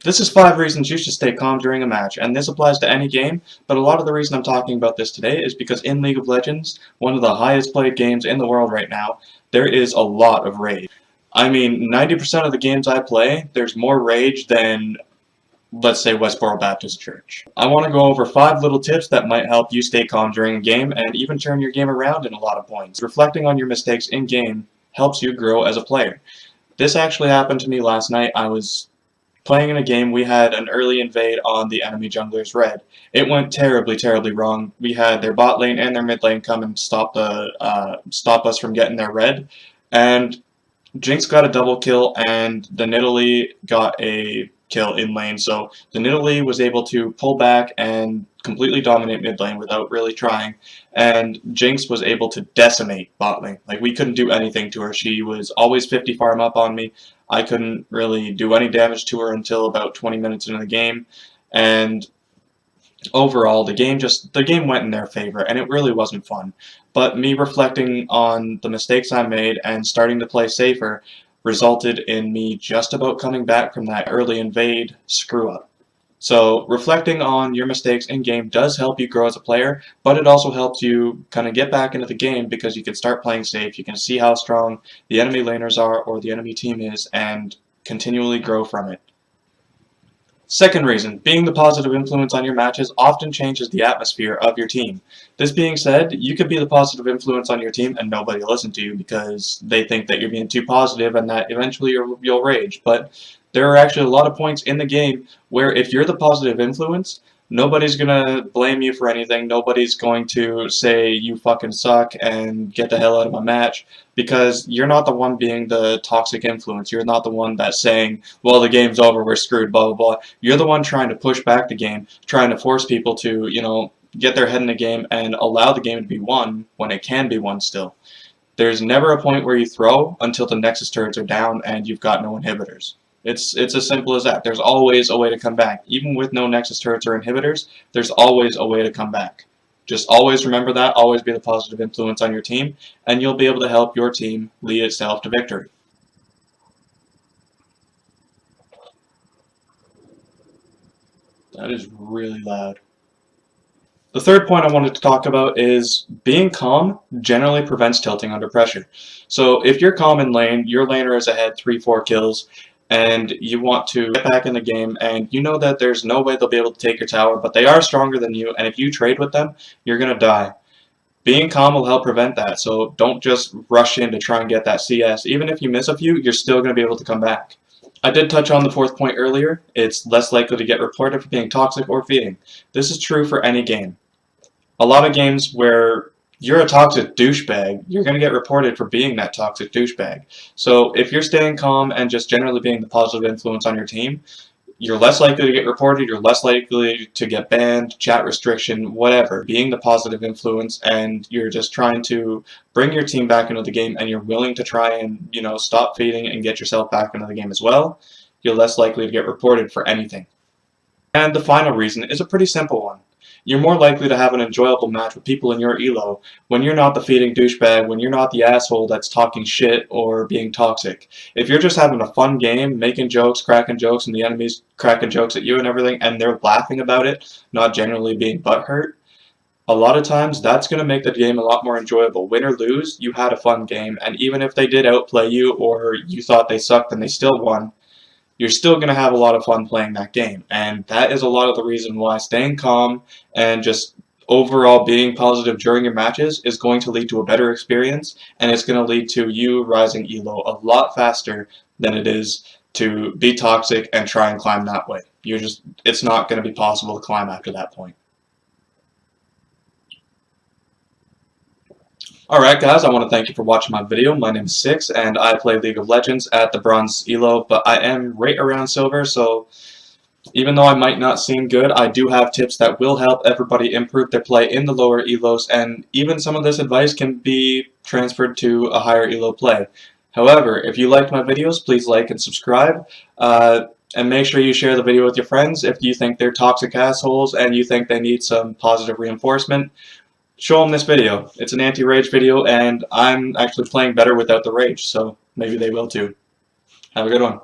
This is 5 reasons you should stay calm during a match, and this applies to any game, but a lot of the reason I'm talking about this today is because in League of Legends, one of the highest played games in the world right now, there is a lot of rage. I mean, 90% of the games I play, there's more rage than, let's say, Westboro Baptist Church. I want to go over 5 little tips that might help you stay calm during a game and even turn your game around in a lot of points. Reflecting on your mistakes in-game helps you grow as a player. This actually happened to me last night. I was playing in a game. We had an early invade on the enemy jungler's red. It went terribly, terribly wrong. We had their bot lane and their mid lane come and stop us from getting their red, and Jinx got a double kill, and the Nidalee got a kill in lane. So the Nidalee was able to pull back and completely dominate mid lane without really trying, and Jinx was able to decimate bot lane. Like, we couldn't do anything to her. She was always 50 farm up on me. I couldn't really do any damage to her until about 20 minutes into the game, and overall the game went in their favor, and it really wasn't fun. But me reflecting on the mistakes I made and starting to play safer resulted in me just about coming back from that early invade screw up. So reflecting on your mistakes in game does help you grow as a player, but it also helps you kind of get back into the game because you can start playing safe. You can see how strong the enemy laners are or the enemy team is and continually grow from it. Second reason, being the positive influence on your matches often changes the atmosphere of your team. This being said, you could be the positive influence on your team and nobody will listen to you because they think that you're being too positive and that eventually you'll rage. But there are actually a lot of points in the game where if you're the positive influence, nobody's going to blame you for anything. Nobody's going to say you fucking suck and get the hell out of my match because you're not the one being the toxic influence. You're not the one that's saying, well, the game's over, we're screwed, blah, blah, blah. You're the one trying to push back the game, trying to force people to, get their head in the game and allow the game to be won when it can be won still. There's never a point where you throw until the Nexus turrets are down and you've got no inhibitors. It's as simple as that. There's always a way to come back. Even with no Nexus turrets or inhibitors, there's always a way to come back. Just always remember that, always be the positive influence on your team, and you'll be able to help your team lead itself to victory. That is really loud. The third point I wanted to talk about is being calm generally prevents tilting under pressure. So if you're calm in lane, your laner is ahead 3-4 kills, and you want to get back in the game, and you know that there's no way they'll be able to take your tower, but they are stronger than you, and if you trade with them, you're going to die. Being calm will help prevent that, so don't just rush in to try and get that CS. Even if you miss a few, you're still going to be able to come back. I did touch on the fourth point earlier. It's less likely to get reported for being toxic or feeding. This is true for any game. A lot of games where you're a toxic douchebag, you're going to get reported for being that toxic douchebag. So if you're staying calm and just generally being the positive influence on your team, you're less likely to get reported, you're less likely to get banned, chat restriction, whatever. Being the positive influence and you're just trying to bring your team back into the game and you're willing to try and, stop feeding and get yourself back into the game as well, you're less likely to get reported for anything. And the final reason is a pretty simple one. You're more likely to have an enjoyable match with people in your elo when you're not the feeding douchebag, when you're not the asshole that's talking shit or being toxic. If you're just having a fun game, making jokes, cracking jokes, and the enemy's cracking jokes at you and everything, and they're laughing about it, not generally being butthurt, a lot of times that's going to make the game a lot more enjoyable. Win or lose, you had a fun game, and even if they did outplay you or you thought they sucked and they still won, you're still going to have a lot of fun playing that game. And that is a lot of the reason why staying calm and just overall being positive during your matches is going to lead to a better experience, and it's going to lead to you rising elo a lot faster than it is to be toxic and try and climb that way. It's not going to be possible to climb after that point. Alright guys, I want to thank you for watching my video. My name is Sixx and I play League of Legends at the bronze elo, but I am right around silver, so even though I might not seem good, I do have tips that will help everybody improve their play in the lower elos, and even some of this advice can be transferred to a higher elo play. However, if you liked my videos, please like and subscribe, and make sure you share the video with your friends. If you think they're toxic assholes and you think they need some positive reinforcement, show them this video. It's an anti-rage video, and I'm actually playing better without the rage, so maybe they will too. Have a good one.